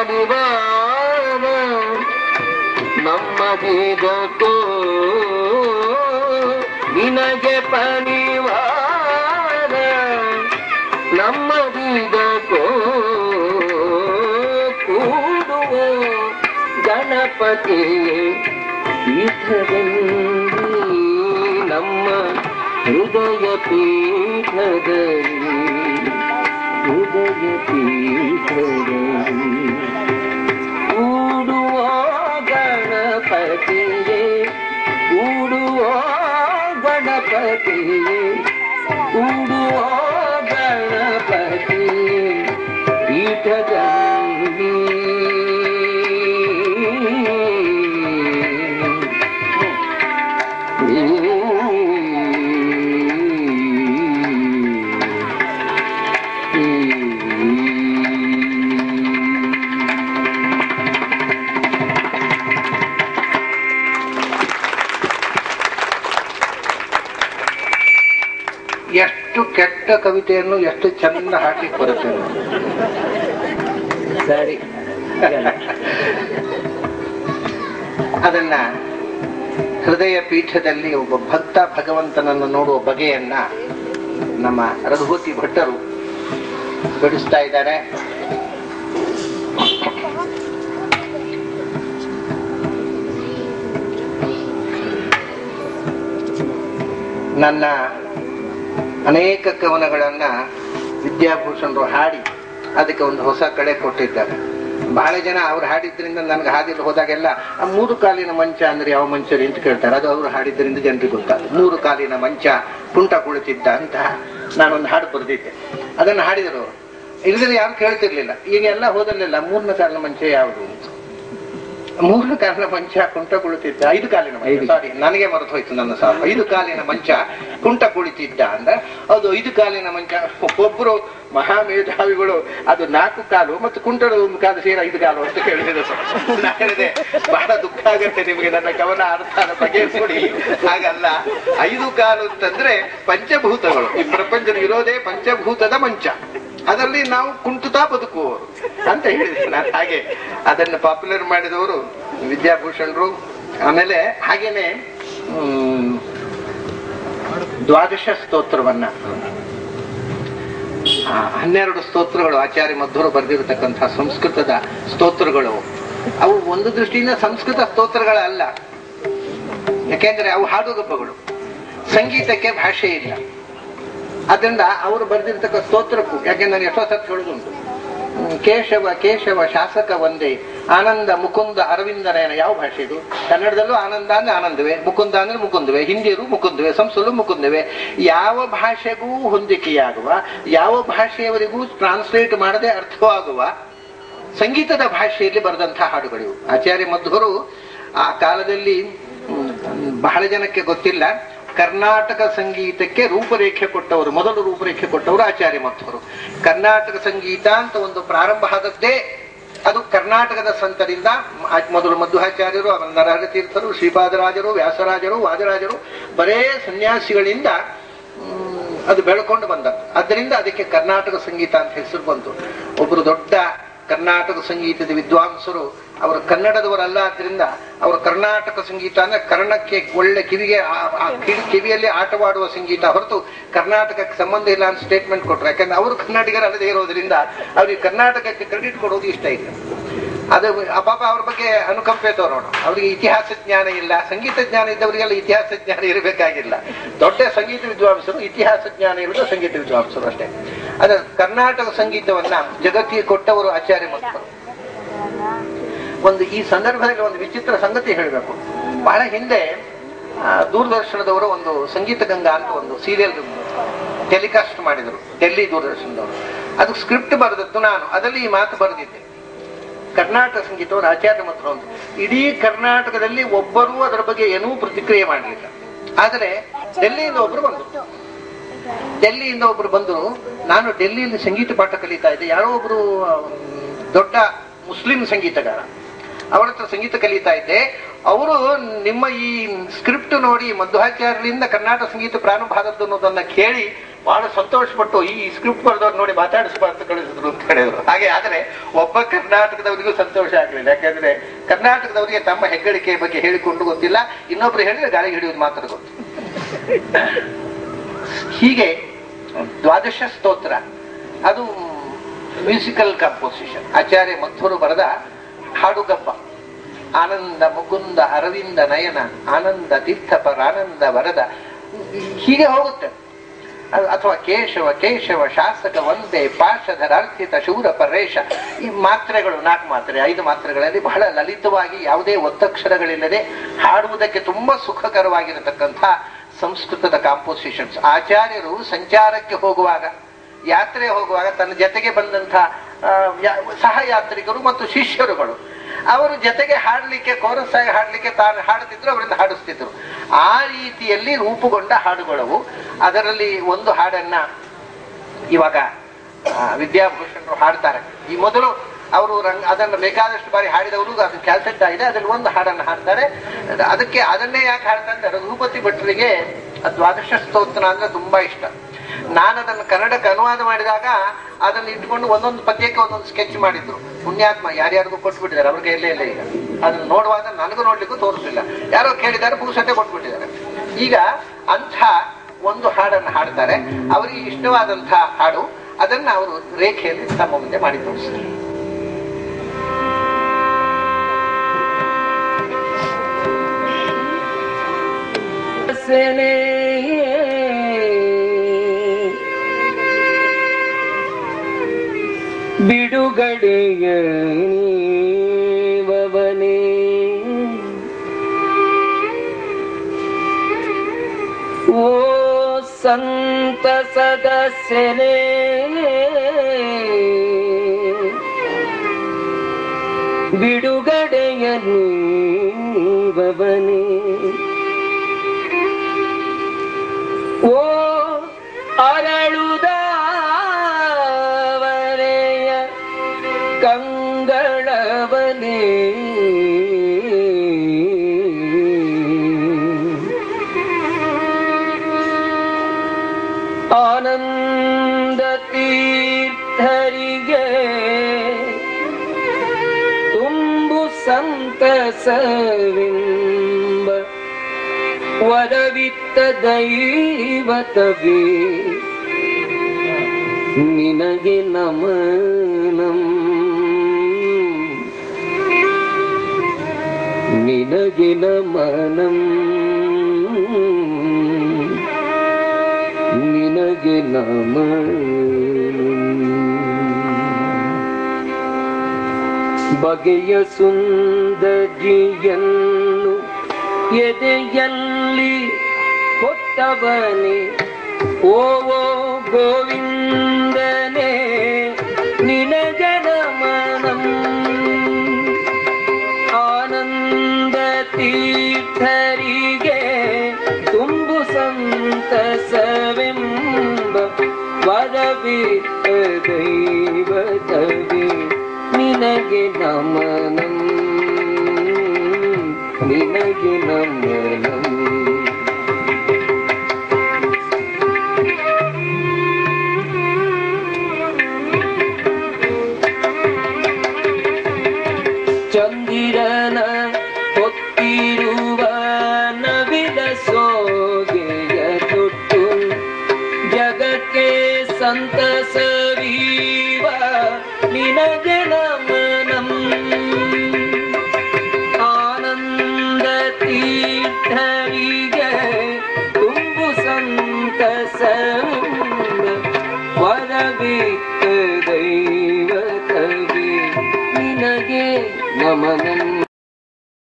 ಪನಿವಾರ ನಮ್ಮದಿದಕ್ಕೋ ನಿನಗೆ ಪನಿವಾರ ನಮ್ಮದಿದಕ್ಕೋ ಕೂಡುವ ಗಣಪತಿ ಪೀಠದಲ್ಲಿ ನಮ್ಮ ಹೃದಯ ಪೀಠದಲ್ಲಿ ಹೃದಯ ಪೀಠದಲ್ಲಿ ಕೂಡುವ ಗಣಪತಿಯೇ ಕೂಡುವ ಗಣಪತಿಯೇ ಕೂಡುವ ಗಣಪತಿ ಪೀಠದಲ್ಲಿ ಎಷ್ಟು ಕೆಟ್ಟ ಕವಿತೆಯನ್ನು ಎಷ್ಟು ಚಂದ ಹಾಕಲಿಕ್ಕೆ ಬರುತ್ತೆ. ಸರಿ, ಅದನ್ನ ಹೃದಯ ಪೀಠದಲ್ಲಿ ಒಬ್ಬ ಭಕ್ತ ಭಗವಂತನನ್ನು ನೋಡುವ ಬಗೆಯನ್ನ ನಮ್ಮ ರಘುಪತಿ ಭಟ್ಟರು ಬಿಡಿಸ್ತಾ ಇದ್ದಾರೆ. ನನ್ನ ಅನೇಕ ಕವನಗಳನ್ನ ವಿದ್ಯಾಭೂಷಣರು ಹಾಡಿ ಅದಕ್ಕೆ ಒಂದು ಹೊಸ ಕಳೆ ಕೊಟ್ಟಿದ್ದಾರೆ. ಬಹಳ ಜನ ಅವ್ರು ಹಾಡಿದ್ರಿಂದ ನನ್ಗೆ ಹಾದಿಲ್ಲಿ ಹೋದಾಗೆಲ್ಲ ಆ 3 ಕಾಲಿನ ಮಂಚ ಅಂದ್ರೆ ಯಾವ ಮಂಚರಿ ಅಂತ ಕೇಳ್ತಾರೆ. ಅದು ಅವ್ರು ಹಾಡಿದ್ರಿಂದ ಜನರಿಗೆ ಗೊತ್ತಾಗ್ತದೆ. 3 ಕಾಲಿನ ಮಂಚ ಕುಂಟ ಕುಳಿತಿದ್ದ ಅಂತ ನಾನೊಂದು ಹಾಡು ಬರೆದಿದ್ದೆ. ಅದನ್ನು ಹಾಡಿದರು. ಇಲ್ಲದ್ರೆ ಯಾರು ಕೇಳ್ತಿರ್ಲಿಲ್ಲ. ಈಗ ಎಲ್ಲ ಹೋದಲ್ಲೆಲ್ಲ 3ನೇ ಕಾಲಿನ ಮಂಚ ಯಾವುದು? 3ನೇ ಕಾಲಿನ ಮಂಚ ಕುಂಟ ಕುಳಿತಿದ್ದ. 5 ಕಾಲಿನ ಮಂಚ, ಸಾರಿ ನನಗೆ ಮರೆತು ಹೋಯ್ತು ನನ್ನ ಸಾವು. 5 ಕಾಲಿನ ಮಂಚ ಕುಂಟ ಕುಳಿತಿದ್ದ ಅಂದ್ರೆ ಅದು 5 ಕಾಲಿನ ಮಂಚ. ಒಬ್ಬರು ಮಹಾಮೇಧಾವಿಗಳು ಅದು 4 ಕಾಲು ಮತ್ತು ಕುಂಟದ 1 ಕಾಲು ಸೇರಿ 5 ಕಾಲು ಅಂತ ಕೇಳಿದ್ರು. ನಾ ಹೇಳಿದೆ ಬಹಳ ದುಃಖ ಆಗತ್ತೆ ನಿಮಗೆ ನನ್ನ ಕವನ ಅರ್ಥ ಬಗೆಹರಿಸ್ಕೊಡಿ. ಹಾಗಲ್ಲ, 5 ಕಾಲು ಅಂತಂದ್ರೆ ಪಂಚಭೂತಗಳು. ಈ ಪ್ರಪಂಚದ ಇರೋದೇ ಪಂಚಭೂತದ ಮಂಚ. ಅದರಲ್ಲಿ ನಾವು ಕುಂಟುತ್ತಾ ಬದುಕುವವರು ಅಂತ ಹೇಳಿದೆ ನಾನು. ಹಾಗೆ ಅದನ್ನು ಪಾಪ್ಯುಲರ್ ಮಾಡಿದವರು ವಿದ್ಯಾಭೂಷಣರು. ಆಮೇಲೆ ಹಾಗೇನೆ ದ್ವಾದಶ ಸ್ತೋತ್ರವನ್ನ 12 ಸ್ತೋತ್ರಗಳು ಆಚಾರ್ಯ ಮಧ್ವರು ಬರೆದಿರತಕ್ಕಂತಹ ಸಂಸ್ಕೃತದ ಸ್ತೋತ್ರಗಳು. ಅವು ಒಂದು ದೃಷ್ಟಿಯಿಂದ ಸಂಸ್ಕೃತ ಸ್ತೋತ್ರಗಳಲ್ಲ, ಯಾಕೆಂದ್ರೆ ಅವು ಹಾಡುಗಬ್ಬಗಳು. ಸಂಗೀತಕ್ಕೆ ಭಾಷೆ ಇಲ್ಲ. ಅದರಿಂದ ಅವರು ಬರೆದಿರ್ತಕ್ಕ ಸ್ತೋತ್ರಕ್ಕೂ, ಯಾಕೆಂದ್ರೆ ನಾನು ಎಷ್ಟೋ ಸತ್ ಹೇಳುದುಂಟು, ಕೇಶವ ಕೇಶವ ಶಾಸಕ ಒಂದೇ, ಆನಂದ ಮುಕುಂದ ಅರವಿಂದನಯನ. ಯಾವ ಭಾಷೆ ಇದು? ಕನ್ನಡದಲ್ಲೂ ಆನಂದ ಅಂದ್ರೆ ಆನಂದವೇ, ಮುಕುಂದ ಅಂದ್ರೆ ಮುಕುಂದವೇ, ಹಿಂದಿಯರು ಮುಕುಂದವೇ, ಸಂಸ್ಕೃತಲ್ಲೂ ಮುಕುಂದವೇ. ಯಾವ ಭಾಷೆಗೂ ಹೊಂದಿಕೆಯಾಗುವ, ಯಾವ ಭಾಷೆಯವರಿಗೂ ಟ್ರಾನ್ಸ್ಲೇಟ್ ಮಾಡದೆ ಅರ್ಥವಾಗುವ ಸಂಗೀತದ ಭಾಷೆಯಲ್ಲಿ ಬರೆದಂತಹ ಹಾಡುಗಳಿವು. ಆಚಾರ್ಯ ಮಧ್ವರು ಆ ಕಾಲದಲ್ಲಿ ಬಹಳ ಜನಕ್ಕೆ ಗೊತ್ತಿಲ್ಲ, ಕರ್ನಾಟಕ ಸಂಗೀತಕ್ಕೆ ರೂಪರೇಖೆ ಕೊಟ್ಟವರು, ಮೊದಲು ರೂಪರೇಖೆ ಕೊಟ್ಟವರು ಆಚಾರ್ಯ ಮಧ್ವರು. ಕರ್ನಾಟಕ ಸಂಗೀತ ಅಂತ ಒಂದು ಪ್ರಾರಂಭ ಆದದ್ದೇ ಅದು ಕರ್ನಾಟಕದ ಸಂತರಿಂದ. ಮೊದಲು ಮಧ್ವಾಚಾರ್ಯರು, ನರಹರಿ ತೀರ್ಥರು, ಶ್ರೀಪಾದರಾಜರು, ವ್ಯಾಸರಾಜರು, ವಾದರಾಜರು, ಬರೇ ಸನ್ಯಾಸಿಗಳಿಂದ ಅದು ಬೆಳ್ಕೊಂಡು ಬಂದದ್ದು. ಅದರಿಂದ ಅದಕ್ಕೆ ಕರ್ನಾಟಕ ಸಂಗೀತ ಅಂತ ಹೆಸರು ಬಂತು. ಒಬ್ರು ದೊಡ್ಡ ಕರ್ನಾಟಕ ಸಂಗೀತದ ವಿದ್ವಾಂಸರು, ಅವರು ಕನ್ನಡದವರಲ್ಲ, ಆದ್ರಿಂದ ಅವರು ಕರ್ನಾಟಕ ಸಂಗೀತ ಅಂದ್ರೆ ಕರ್ಣಕ್ಕೆ ಒಳ್ಳೆ ಕಿವಿಯಲ್ಲಿ ಆಟವಾಡುವ ಸಂಗೀತ ಹೊರತು ಕರ್ನಾಟಕಕ್ಕೆ ಸಂಬಂಧ ಇಲ್ಲ ಅಂತ ಸ್ಟೇಟ್ಮೆಂಟ್ ಕೊಟ್ರು. ಯಾಕಂದ್ರೆ ಅವರು ಕನ್ನಡಿಗರಲ್ಲದೆ ಇರೋದ್ರಿಂದ ಅವ್ರಿಗೆ ಕರ್ನಾಟಕಕ್ಕೆ ಕ್ರೆಡಿಟ್ ಕೊಡೋದು ಇಷ್ಟ ಇಲ್ಲ. ಅದು ಪಾಪ ಅವ್ರ ಬಗ್ಗೆ ಅನುಕಂಪೆ ತೋರೋಣ. ಅವ್ರಿಗೆ ಇತಿಹಾಸ ಜ್ಞಾನ ಇಲ್ಲ. ಸಂಗೀತ ಜ್ಞಾನ ಇದ್ದವರಿಗೆಲ್ಲ ಇತಿಹಾಸ ಜ್ಞಾನ ಇರಬೇಕಾಗಿಲ್ಲ. ದೊಡ್ಡ ಸಂಗೀತ ವಿದ್ವಾಂಸರು, ಇತಿಹಾಸ ಜ್ಞಾನ ಇರುವುದು ಸಂಗೀತ ವಿದ್ವಾಂಸರು ಅಷ್ಟೇ. ಅದ ಕರ್ನಾಟಕ ಸಂಗೀತವನ್ನ ಜಗತ್ತಿಗೆ ಕೊಟ್ಟವರು ಆಚಾರ್ಯ ಮಧ್ವರು. ಈ ಸಂದರ್ಭದಲ್ಲಿ ಒಂದು ವಿಚಿತ್ರ ಸಂಗತಿ ಹೇಳಬೇಕು. ಬಹಳ ಹಿಂದೆ ದೂರದರ್ಶನದವರು ಒಂದು ಸಂಗೀತ ಗಂಗಾ ಅಂತ ಒಂದು ಸೀರಿಯಲ್ ಟೆಲಿಕಾಸ್ಟ್ ಮಾಡಿದರು, ಡೆಲ್ಲಿ ದೂರದರ್ಶನದವರು. ಅದು ಸ್ಕ್ರಿಪ್ಟ್ ಬರೆದದ್ದು ನಾನು. ಅದರಲ್ಲಿ ಈ ಮಾತು ಬರೆದಿದ್ದೆ, ಕರ್ನಾಟಕ ಸಂಗೀತವರು ಆಚಾರ್ಯ ಮಧ್ವರು ಅಂತ. ಇಡೀ ಕರ್ನಾಟಕದಲ್ಲಿ ಒಬ್ಬರೂ ಅದರ ಬಗ್ಗೆ ಏನೂ ಪ್ರತಿಕ್ರಿಯೆ ಮಾಡಲಿಲ್ಲ. ಆದರೆ ಡೆಲ್ಲಿಯಿಂದ ಒಬ್ರು ಬಂದರು. ನಾನು ಡೆಲ್ಲಿಯಲ್ಲಿ ಸಂಗೀತ ಪಾಠ ಕಲಿತಾ ಇದ್ದೆ. ಯಾರೋ ಒಬ್ರು ದೊಡ್ಡ ಮುಸ್ಲಿಂ ಸಂಗೀತಗಾರ, ಅವರ ಹತ್ರ ಸಂಗೀತ ಕಲಿತಾ ಇದ್ದೆ. ಅವರು ನಿಮ್ಮ ಈ ಸ್ಕ್ರಿಪ್ಟ್ ನೋಡಿ ಮಧ್ವಾಚಾರ್ಯರಿಂದ ಕರ್ನಾಟಕ ಸಂಗೀತ ಪ್ರಾರಂಭ ಆದದ್ದು ಅನ್ನೋದನ್ನ ಕೇಳಿ ಬಹಳ ಸಂತೋಷಪಟ್ಟು ಈ ಸ್ಕ್ರಿಪ್ಟ್ ಬರೆದವ್ರು ನೋಡಿ ಮಾತಾಡಿಸ್ಬಾರ್ದು ಕಳಿಸಿದ್ರು ಅಂತ ಹೇಳಿದ್ರು. ಹಾಗೆ ಆದರೆ ಒಬ್ಬ ಕರ್ನಾಟಕದವರಿಗೂ ಸಂತೋಷ ಆಗಲಿಲ್ಲ. ಯಾಕಂದ್ರೆ ಕರ್ನಾಟಕದವರಿಗೆ ತಮ್ಮ ಹೆಗ್ಗಳಿಕೆ ಬಗ್ಗೆ ಹೇಳಿಕೊಂಡು ಗೊತ್ತಿಲ್ಲ, ಇನ್ನೊಬ್ರು ಹೇಳಿದ್ರೆ ಗಾಳಿಗೆ ಹಿಡಿಯೋದು ಮಾತ್ರ ಗೊತ್ತು. ಹೀಗೆ ದ್ವಾದಶ ಸ್ತೋತ್ರ ಅದು ಮ್ಯೂಸಿಕಲ್ ಕಂಪೋಸಿಷನ್, ಆಚಾರ್ಯ ಮಧ್ವರು ಬರೆದ ಹಾಡುಗಬ್ಬ. ಆನಂದ ಮುಕುಂದ ಅರವಿಂದ ನಯನ ಆನಂದ ತೀರ್ಥಪರ ಆನಂದ ವರದ, ಹೀಗೆ ಹೋಗುತ್ತೆ. ಅಥವಾ ಕೇಶವ ಕೇಶವ ಶಾಸಕ ವಂದೇ ಪಾರ್ಷಧರಾರ್ಥಿತ ಶೂರ ಪರೇಶ. ಈ ಮಾತ್ರೆಗಳು 4 ಮಾತ್ರೆ 5 ಮಾತ್ರೆಗಳಲ್ಲಿ ಬಹಳ ಲಲಿತವಾಗಿ ಯಾವುದೇ ಒತ್ತಕ್ಷರಗಳಿಲ್ಲದೆ ಹಾಡುವುದಕ್ಕೆ ತುಂಬಾ ಸುಖಕರವಾಗಿರತಕ್ಕಂಥ ಸಂಸ್ಕೃತದ ಕಾಂಪೋಸಿಷನ್ಸ್. ಆಚಾರ್ಯರು ಸಂಚಾರಕ್ಕೆ ಹೋಗುವಾಗ, ಯಾತ್ರೆ ಹೋಗುವಾಗ ತನ್ನ ಜೊತೆಗೆ ಬಂದಂಥ ಸಹಯಾತ್ರಿಕರು ಮತ್ತು ಶಿಷ್ಯರುಗಳು ಅವರು ಜೊತೆಗೆ ಹಾಡಲಿಕ್ಕೆ, ಕೋರಸ್ ಆಗಿ ಹಾಡಲಿಕ್ಕೆ ತಾನು ಹಾಡುತ್ತಿದ್ರು, ಅವರಿಂದ ಹಾಡಿಸ್ತಿದ್ರು. ಆ ರೀತಿಯಲ್ಲಿ ರೂಪುಗೊಂಡ ಹಾಡುಗಳವು. ಅದರಲ್ಲಿ ಒಂದು ಹಾಡನ್ನ ಇವಾಗ ವಿದ್ಯಾಭೂಷಣರು ಹಾಡ್ತಾರೆ. ಈ ಮೊದಲು ಅವರು ಅದನ್ನು ಬೇಕಾದಷ್ಟು ಬಾರಿ ಹಾಡಿದವರು, ಅದು ಕ್ಯಾಸೆಟ್ ಆಗಿದೆ, ಅದರಲ್ಲಿ ಒಂದು ಹಾಡನ್ನು ಹಾಡ್ತಾರೆ. ಅದನ್ನೇ ಯಾಕೆ ಹಾಡ್ತಾರೆ ಅಂದ್ರೆ ರಘುಪತಿ ಭಟ್ರಿಗೆ ದ್ವಾದಶ ಸ್ತೋತ್ರ ಅಂದ್ರೆ ತುಂಬಾ ಇಷ್ಟ. ನಾನು ಅದನ್ನು ಕನ್ನಡಕ್ಕೆ ಅನುವಾದ ಮಾಡಿದಾಗ ಅದನ್ನು ಇಟ್ಕೊಂಡು ಒಂದೊಂದು ಪದ್ಯಕ್ಕೆ ಒಂದೊಂದು ಸ್ಕೆಚ್ ಮಾಡಿದ್ರು. ಪುಣ್ಯಾತ್ಮ ಯಾರ್ಯಾರಿಗೂ ಕೊಟ್ಬಿಟ್ಟಿದ್ದಾರೆ, ಅವ್ರಿಗೆ ಎಲ್ಲೇ ಇಲ್ಲ. ಈಗ ಅದನ್ನು ನೋಡುವಾಗ ನನಗೂ ನೋಡ್ಲಿಕ್ಕೂ ತೋರಿಸಲಿಲ್ಲ, ಯಾರೋ ಕೇಳಿದ್ದಾರೆ ಪುಸ್ತಕ ಕೊಟ್ಬಿಟ್ಟಿದ್ದಾರೆ. ಈಗ ಅಂಥ ಒಂದು ಹಾಡನ್ನು ಹಾಡ್ತಾರೆ, ಅವರಿಗೆ ಇಷ್ಟವಾದಂಥ ಹಾಡು. ಅದನ್ನ ಅವರು ರೇಖೆಯಲ್ಲಿ ತಮ್ಮ ಮುಂದೆ ಮಾಡಿ ತೋರಿಸ್ತಾರೆ. ಬಿಡುಗಡೆಯ ನೀವವನೇ ಓ ಸಂತ ಸದಸ್ಯನೇ, ಬಿಡುಗಡೆಯ ನೀವವನೇ ಓ ಅರಳುದವರೆಯ ಕಂಗಳವನೇ, ಆನಂದ ತೀರ್ಥರಿಗೆ ತುಂಬು ಸಂತಸವೆಂಬ ವರವಿತ್ತ ದೈವತವೇ, ನಿನಗೆ ನಮನಂ, ನಿನಗೆ ನಮನಂ, ನಿನಗೆ ನಮನಂ. ಬಗೆಯ ಸುಂದರಿಯನ್ನು ಎದೆಯಲ್ಲಿ ಕೊಟ್ಟವನೇ ಓ ಗೋವಿಂದನೇ, ನಿನಗೆ ನಮನಂ. ಆನಂದ ತೀರ್ಥರಿಗೆ ತುಂಬು ಸಂತಸವೆಂಬ ವರವಿತ್ತ ದೈವತವೇ, ನಿನಗೆ ನಮನಂ, ನಿನಗೆ ನಮನಂ. ಚಂದಿರನ ಹೊತ್ತಿರುವ ನವಿಲ ಸೋಗೆಯ ತೊಟ್ಟು ಜಗಕ್ಕೆ ಸಂತಸವೀವ, ನಿನಗೆ ನಮನಂ. ಆನಂದ ತೀರ್ಥರಿಗೆ ತುಂಬು ಸಂತಸ ವರವಿತ್ತ